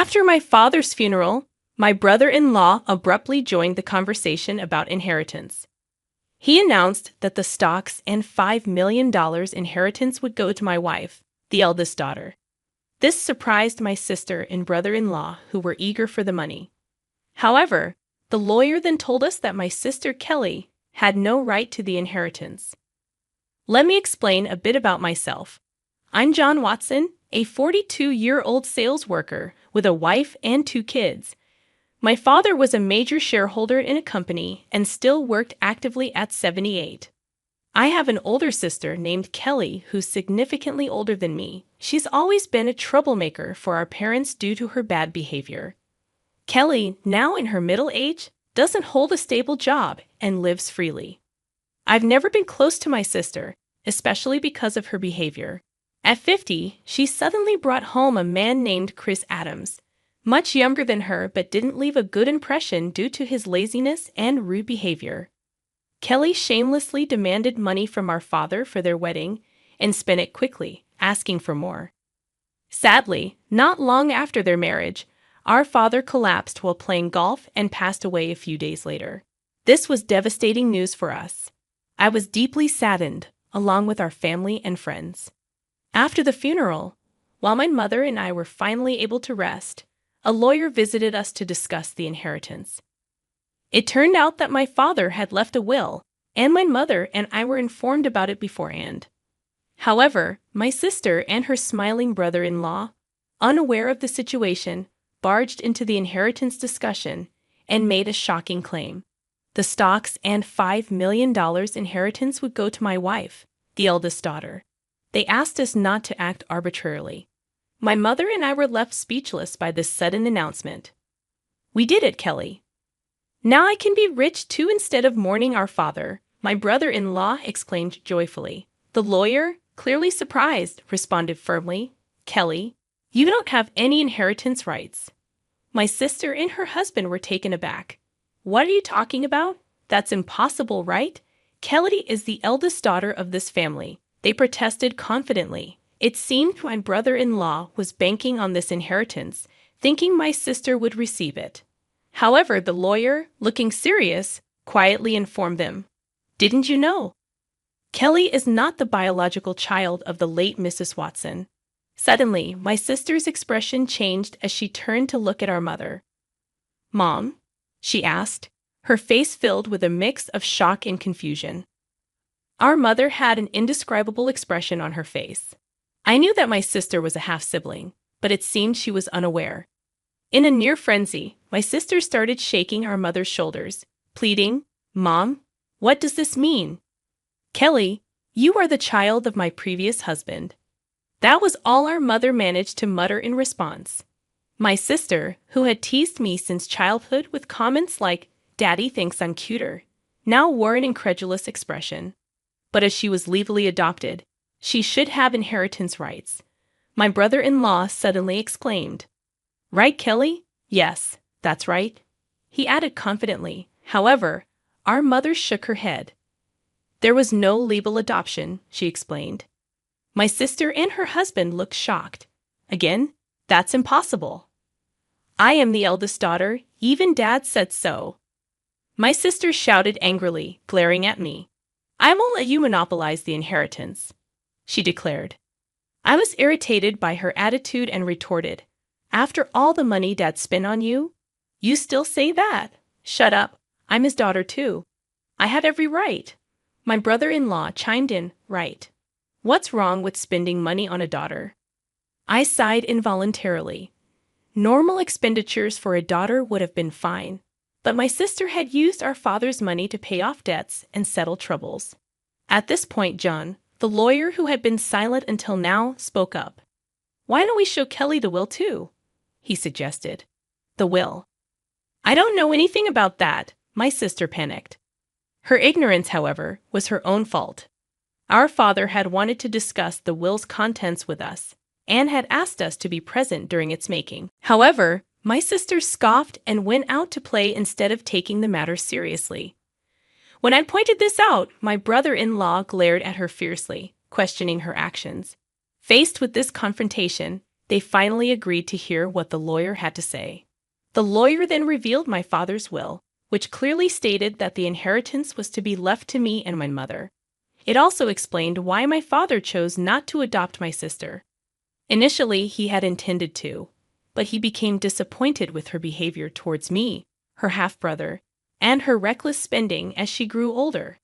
After my father's funeral, my brother-in-law abruptly joined the conversation about inheritance. He announced that the stocks and $5 million inheritance would go to my wife, the eldest daughter. This surprised my sister and brother-in-law, who were eager for the money. However, the lawyer then told us that my sister Kelly had no right to the inheritance. Let me explain a bit about myself. I'm John Watson, a 42-year-old sales worker with a wife and 2 kids. My father was a major shareholder in a company and still worked actively at 78. I have an older sister named Kelly who's significantly older than me. She's always been a troublemaker for our parents due to her bad behavior. Kelly, now in her middle age, doesn't hold a stable job and lives freely. I've never been close to my sister, especially because of her behavior. At 50, she suddenly brought home a man named Chris Adams, much younger than her but didn't leave a good impression due to his laziness and rude behavior. Kelly shamelessly demanded money from our father for their wedding and spent it quickly, asking for more. Sadly, not long after their marriage, our father collapsed while playing golf and passed away a few days later. This was devastating news for us. I was deeply saddened, along with our family and friends. After the funeral, while my mother and I were finally able to rest, a lawyer visited us to discuss the inheritance. It turned out that my father had left a will, and my mother and I were informed about it beforehand. However, my sister and her smiling brother-in-law, unaware of the situation, barged into the inheritance discussion and made a shocking claim. The stocks and $5 million inheritance would go to my wife, the eldest daughter. They asked us not to act arbitrarily. My mother and I were left speechless by this sudden announcement. "We did it, Kelly. Now I can be rich too instead of mourning our father," my brother-in-law exclaimed joyfully. The lawyer, clearly surprised, responded firmly, "Kelly, you don't have any inheritance rights." My sister and her husband were taken aback. "What are you talking about? That's impossible, right? Kelly is the eldest daughter of this family." They protested confidently. It seemed my brother-in-law was banking on this inheritance, thinking my sister would receive it. However, the lawyer, looking serious, quietly informed them, "Didn't you know? Kelly is not the biological child of the late Mrs. Watson." Suddenly, my sister's expression changed as she turned to look at our mother. "Mom?" she asked, her face filled with a mix of shock and confusion. Our mother had an indescribable expression on her face. I knew that my sister was a half-sibling, but it seemed she was unaware. In a near frenzy, my sister started shaking our mother's shoulders, pleading, "Mom, what does this mean? Kelly, you are the child of my previous husband." That was all our mother managed to mutter in response. My sister, who had teased me since childhood with comments like, "Daddy thinks I'm cuter," now wore an incredulous expression. But as she was legally adopted, she should have inheritance rights. My brother-in-law suddenly exclaimed, "Right, Kelly? Yes, that's right," he added confidently. However, our mother shook her head. "There was no legal adoption," she explained. My sister and her husband looked shocked. "Again, that's impossible. I am the eldest daughter, even Dad said so." My sister shouted angrily, glaring at me. "I won't let you monopolize the inheritance," she declared. I was irritated by her attitude and retorted, "After all the money Dad spent on you? You still say that? Shut up. I'm his daughter too. I have every right." My brother-in-law chimed in, "Right. What's wrong with spending money on a daughter?" I sighed involuntarily. Normal expenditures for a daughter would have been fine, but my sister had used our father's money to pay off debts and settle troubles. At this point, John, the lawyer who had been silent until now, spoke up. "Why don't we show Kelly the will too?" he suggested. "The will? I don't know anything about that," my sister panicked. Her ignorance, however, was her own fault. Our father had wanted to discuss the will's contents with us and had asked us to be present during its making. However, my sister scoffed and went out to play instead of taking the matter seriously. When I pointed this out, my brother-in-law glared at her fiercely, questioning her actions. Faced with this confrontation, They finally agreed to hear what the lawyer had to say. The lawyer then revealed my father's will, which clearly stated that the inheritance was to be left to me and my mother. It also explained why my father chose not to adopt my sister. Initially, he had intended to, but he became disappointed with her behavior towards me, her half-brother, and her reckless spending as she grew older.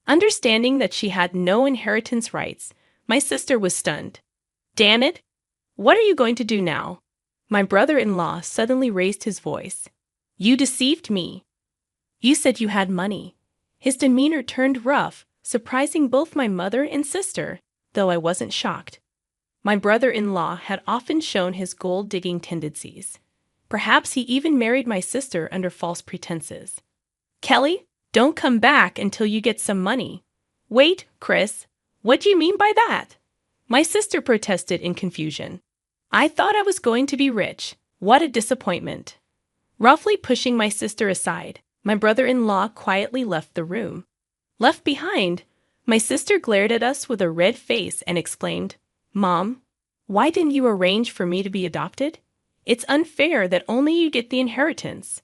Understanding that she had no inheritance rights, my sister was stunned. "Damn it! What are you going to do now?" My brother-in-law suddenly raised his voice. "You deceived me. You said you had money." His demeanor turned rough, surprising both my mother and sister, though I wasn't shocked. My brother-in-law had often shown his gold-digging tendencies. Perhaps he even married my sister under false pretenses. "Kelly, don't come back until you get some money." "Wait, Chris, what do you mean by that?" My sister protested in confusion. "I thought I was going to be rich. What a disappointment." Roughly pushing my sister aside, my brother-in-law quietly left the room. Left behind, my sister glared at us with a red face and exclaimed, "Mom, why didn't you arrange for me to be adopted? It's unfair that only you get the inheritance.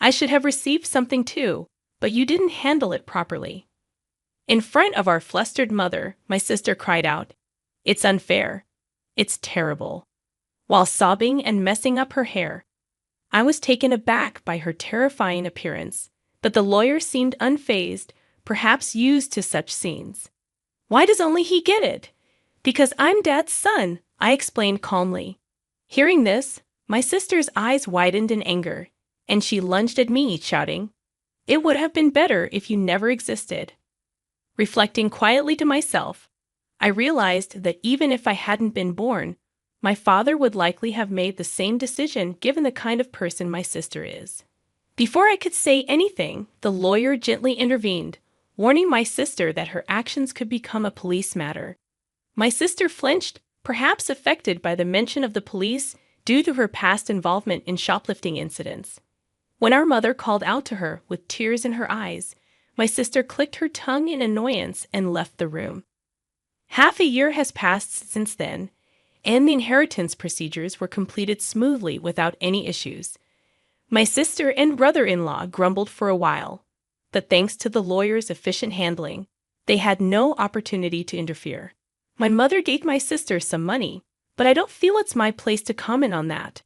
I should have received something too, but you didn't handle it properly." In front of our flustered mother, my sister cried out, "It's unfair. It's terrible," while sobbing and messing up her hair. I was taken aback by her terrifying appearance, but the lawyer seemed unfazed, perhaps used to such scenes. "Why does only he get it?" "Because I'm Dad's son," I explained calmly. Hearing this, my sister's eyes widened in anger, and she lunged at me, shouting, "It would have been better if you never existed." Reflecting quietly to myself, I realized that even if I hadn't been born, my father would likely have made the same decision given the kind of person my sister is. Before I could say anything, the lawyer gently intervened, warning my sister that her actions could become a police matter. My sister flinched, perhaps affected by the mention of the police due to her past involvement in shoplifting incidents. When our mother called out to her with tears in her eyes, my sister clicked her tongue in annoyance and left the room. Half a year has passed since then, and the inheritance procedures were completed smoothly without any issues. My sister and brother-in-law grumbled for a while, but thanks to the lawyer's efficient handling, they had no opportunity to interfere. My mother gave my sister some money, but I don't feel it's my place to comment on that.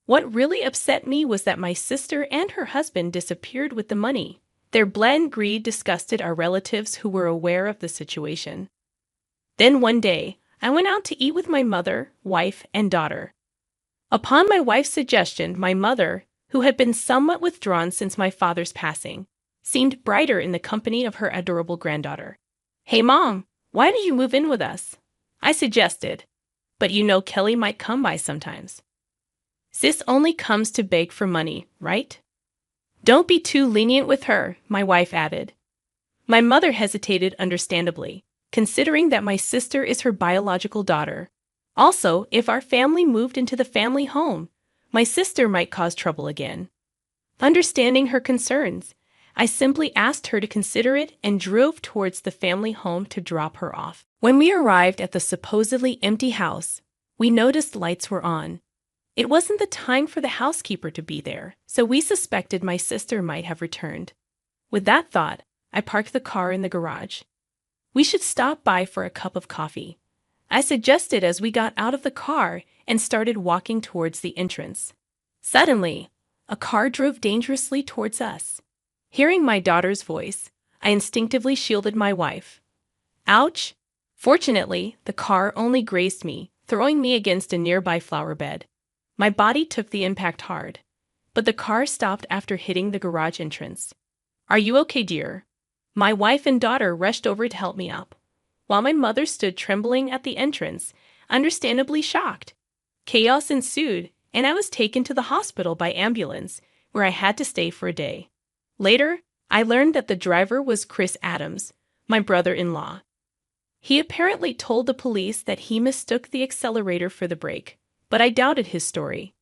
What really upset me was that my sister and her husband disappeared with the money. Their blatant greed disgusted our relatives who were aware of the situation. Then one day, I went out to eat with my mother, wife, and daughter. Upon my wife's suggestion, my mother, who had been somewhat withdrawn since my father's passing, seemed brighter in the company of her adorable granddaughter. "Hey, Mom, why don't you move in with us?" I suggested, "but you know Kelly might come by sometimes." "Sis only comes to beg for money, right?" "Don't be too lenient with her," my wife added. My mother hesitated understandably, considering that my sister is her biological daughter. Also, if our family moved into the family home, my sister might cause trouble again. Understanding her concerns, I simply asked her to consider it and drove towards the family home to drop her off. When we arrived at the supposedly empty house, we noticed lights were on. It wasn't the time for the housekeeper to be there, so we suspected my sister might have returned. With that thought, I parked the car in the garage. "We should stop by for a cup of coffee," I suggested as we got out of the car and started walking towards the entrance. Suddenly, a car drove dangerously towards us. Hearing my daughter's voice, I instinctively shielded my wife. Ouch! Fortunately, the car only grazed me, throwing me against a nearby flower bed. My body took the impact hard, but the car stopped after hitting the garage entrance. "Are you okay, dear?" My wife and daughter rushed over to help me up, while my mother stood trembling at the entrance, understandably shocked. Chaos ensued, and I was taken to the hospital by ambulance, where I had to stay for a day. Later, I learned that the driver was Chris Adams, my brother-in-law. He apparently told the police that he mistook the accelerator for the brake, but I doubted his story.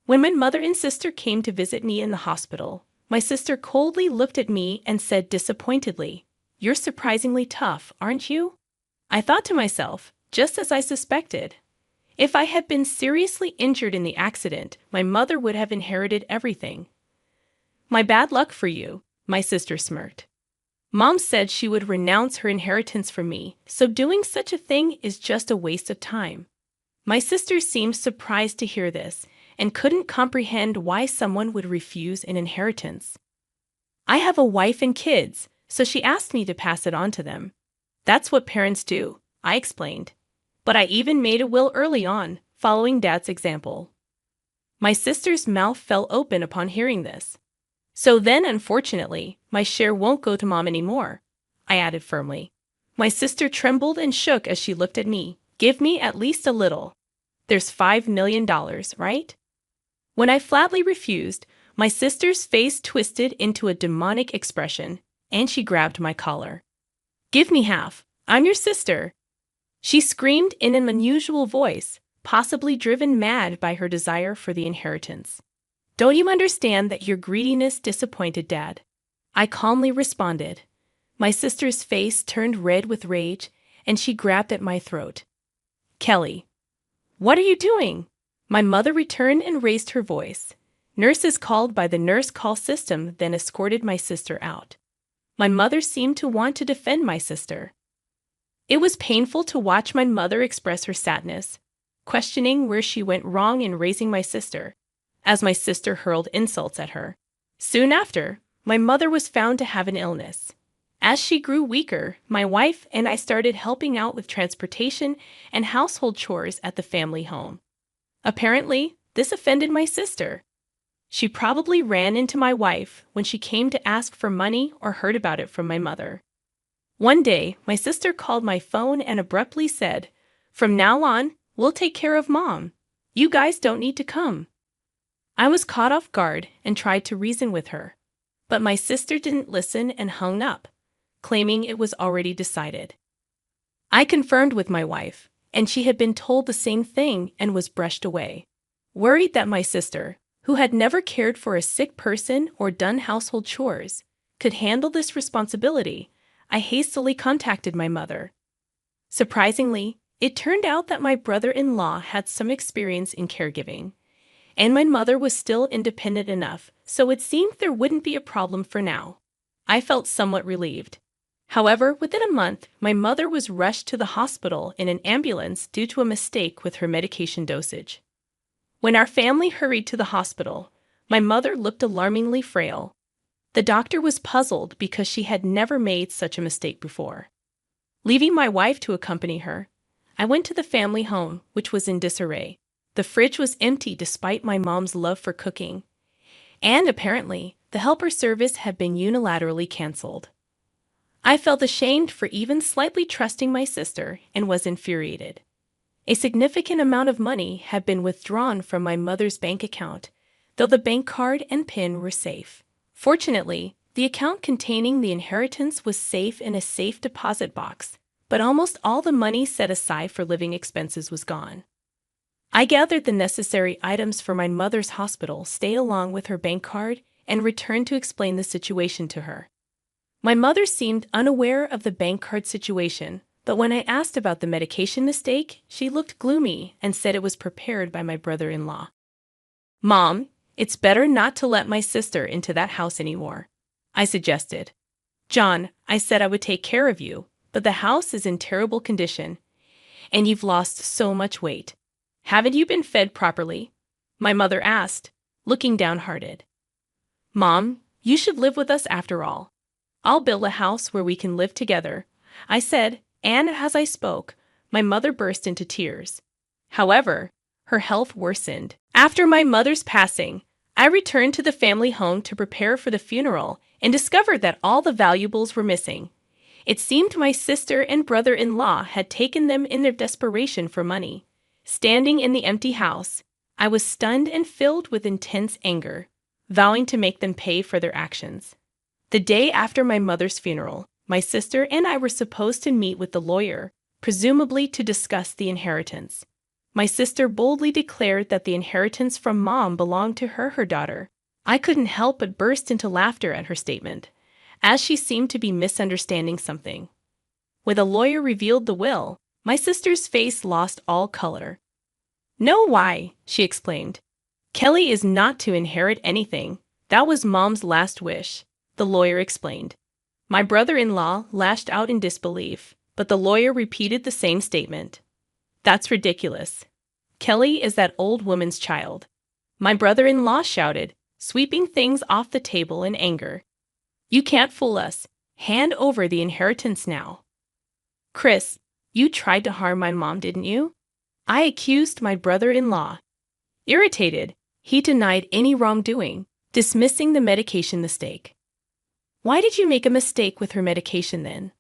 When my mother and sister came to visit me in the hospital, my sister coldly looked at me and said disappointedly, "You're surprisingly tough, aren't you?" I thought to myself, just as I suspected. If I had been seriously injured in the accident, my mother would have inherited everything. My bad luck for you, my sister smirked. Mom said she would renounce her inheritance from me, so doing such a thing is just a waste of time. My sister seemed surprised to hear this and couldn't comprehend why someone would refuse an inheritance. I have a wife and kids, so she asked me to pass it on to them. That's what parents do, I explained. But I even made a will early on, following Dad's example. My sister's mouth fell open upon hearing this. So then, unfortunately, my share won't go to Mom anymore, I added firmly. My sister trembled and shook as she looked at me. Give me at least a little. There's $5 million, right? When I flatly refused, my sister's face twisted into a demonic expression, and she grabbed my collar. Give me half. I'm your sister. She screamed in an unusual voice, possibly driven mad by her desire for the inheritance. Don't you understand that your greediness disappointed Dad? I calmly responded. My sister's face turned red with rage, and she grabbed at my throat. Kelly, what are you doing? My mother returned and raised her voice. Nurses called by the nurse call system then escorted my sister out. My mother seemed to want to defend my sister. It was painful to watch my mother express her sadness, questioning where she went wrong in raising my sister, as my sister hurled insults at her. Soon after, my mother was found to have an illness. As she grew weaker, my wife and I started helping out with transportation and household chores at the family home. Apparently, this offended my sister. She probably ran into my wife when she came to ask for money or heard about it from my mother. One day, my sister called my phone and abruptly said, "From now on, we'll take care of Mom. You guys don't need to come." I was caught off guard and tried to reason with her, but my sister didn't listen and hung up, claiming it was already decided. I confirmed with my wife, and she had been told the same thing and was brushed away. Worried that my sister, who had never cared for a sick person or done household chores, could handle this responsibility, I hastily contacted my mother. Surprisingly, it turned out that my brother-in-law had some experience in caregiving, and my mother was still independent enough, so it seemed there wouldn't be a problem for now. I felt somewhat relieved. However, within a month, my mother was rushed to the hospital in an ambulance due to a mistake with her medication dosage. When our family hurried to the hospital, my mother looked alarmingly frail. The doctor was puzzled because she had never made such a mistake before. Leaving my wife to accompany her, I went to the family home, which was in disarray. The fridge was empty despite my mom's love for cooking, and apparently, the helper service had been unilaterally canceled. I felt ashamed for even slightly trusting my sister and was infuriated. A significant amount of money had been withdrawn from my mother's bank account, though the bank card and PIN were safe. Fortunately, the account containing the inheritance was safe in a safe deposit box, but almost all the money set aside for living expenses was gone. I gathered the necessary items for my mother's hospital, stayed along with her bank card, and returned to explain the situation to her. My mother seemed unaware of the bank card situation, but when I asked about the medication mistake, she looked gloomy and said it was prepared by my brother-in-law. "Mom, it's better not to let my sister into that house anymore," I suggested. "John, I said I would take care of you, but the house is in terrible condition, and you've lost so much weight. Haven't you been fed properly?" My mother asked, looking downhearted. "Mom, you should live with us after all. I'll build a house where we can live together," I said, and as I spoke, my mother burst into tears. However, her health worsened. After my mother's passing, I returned to the family home to prepare for the funeral and discovered that all the valuables were missing. It seemed my sister and brother-in-law had taken them in their desperation for money. Standing in the empty house, I was stunned and filled with intense anger, vowing to make them pay for their actions. The day after my mother's funeral, my sister and I were supposed to meet with the lawyer, presumably to discuss the inheritance. My sister boldly declared that the inheritance from Mom belonged to her daughter. I couldn't help but burst into laughter at her statement, as she seemed to be misunderstanding something. When the lawyer revealed the will, my sister's face lost all color. No, why? She exclaimed. Kelly is not to inherit anything. That was Mom's last wish, the lawyer explained. My brother-in-law lashed out in disbelief, but the lawyer repeated the same statement. That's ridiculous. Kelly is that old woman's child. My brother-in-law shouted, sweeping things off the table in anger. You can't fool us. Hand over the inheritance now. Chris, you tried to harm my mom, didn't you? I accused my brother-in-law. Irritated, he denied any wrongdoing, dismissing the medication mistake. Why did you make a mistake with her medication then?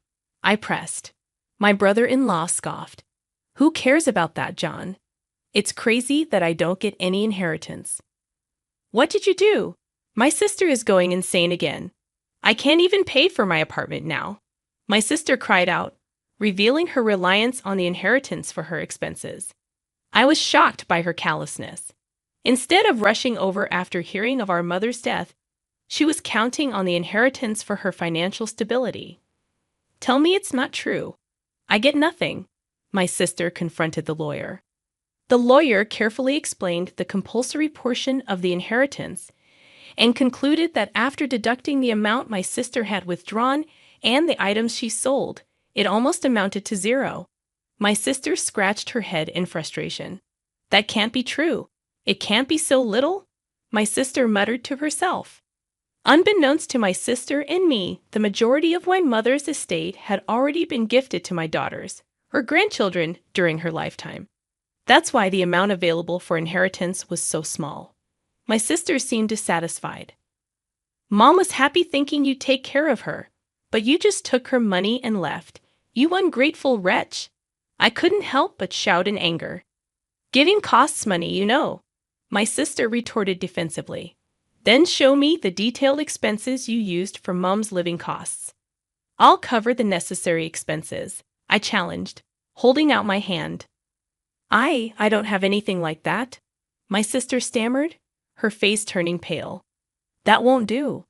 I pressed. My brother-in-law scoffed. Who cares about that, John? It's crazy that I don't get any inheritance. What did you do? My sister is going insane again. I can't even pay for my apartment now. My sister cried out, revealing her reliance on the inheritance for her expenses. I was shocked by her callousness. Instead of rushing over after hearing of our mother's death, she was counting on the inheritance for her financial stability. Tell me it's not true. I get nothing, my sister confronted the lawyer. The lawyer carefully explained the compulsory portion of the inheritance and concluded that after deducting the amount my sister had withdrawn and the items she sold, it almost amounted to zero. My sister scratched her head in frustration. That can't be true. It can't be so little, my sister muttered to herself. Unbeknownst to my sister and me, the majority of my mother's estate had already been gifted to my daughters, her grandchildren, during her lifetime. That's why the amount available for inheritance was so small. My sister seemed dissatisfied. Mom was happy thinking you'd take care of her, but you just took her money and left. You ungrateful wretch. I couldn't help but shout in anger. Giving costs money, you know, my sister retorted defensively. Then show me the detailed expenses you used for Mom's living costs. I'll cover the necessary expenses, I challenged, holding out my hand. I don't have anything like that, my sister stammered, her face turning pale. That won't do.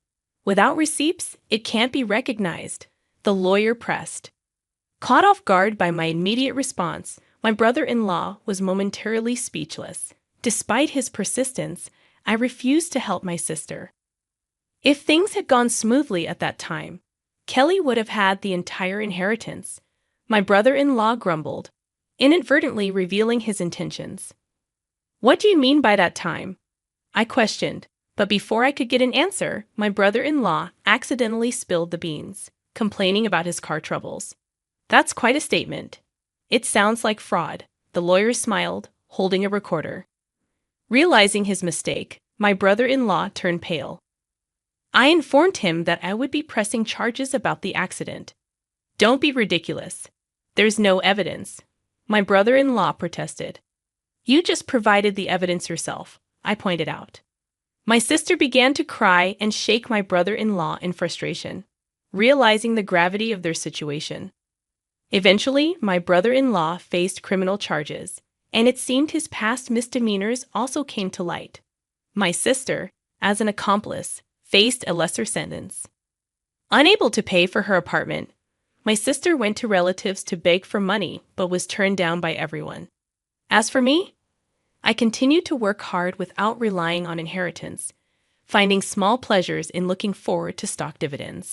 Without receipts, it can't be recognized, the lawyer pressed. Caught off guard by my immediate response, my brother-in-law was momentarily speechless. Despite his persistence, I refused to help my sister. If things had gone smoothly at that time, Kelly would have had the entire inheritance, my brother-in-law grumbled, inadvertently revealing his intentions. What do you mean by that time? I questioned, but before I could get an answer, my brother-in-law accidentally spilled the beans, complaining about his car troubles. That's quite a statement. It sounds like fraud, the lawyer smiled, holding a recorder. Realizing his mistake, my brother-in-law turned pale. I informed him that I would be pressing charges about the accident. Don't be ridiculous. There's no evidence, my brother-in-law protested. You just provided the evidence yourself, I pointed out. My sister began to cry and shake my brother-in-law in frustration, realizing the gravity of their situation. Eventually, my brother-in-law faced criminal charges, and it seemed his past misdemeanors also came to light. My sister, as an accomplice, faced a lesser sentence. Unable to pay for her apartment, my sister went to relatives to beg for money but was turned down by everyone. As for me, I continued to work hard without relying on inheritance, finding small pleasures in looking forward to stock dividends.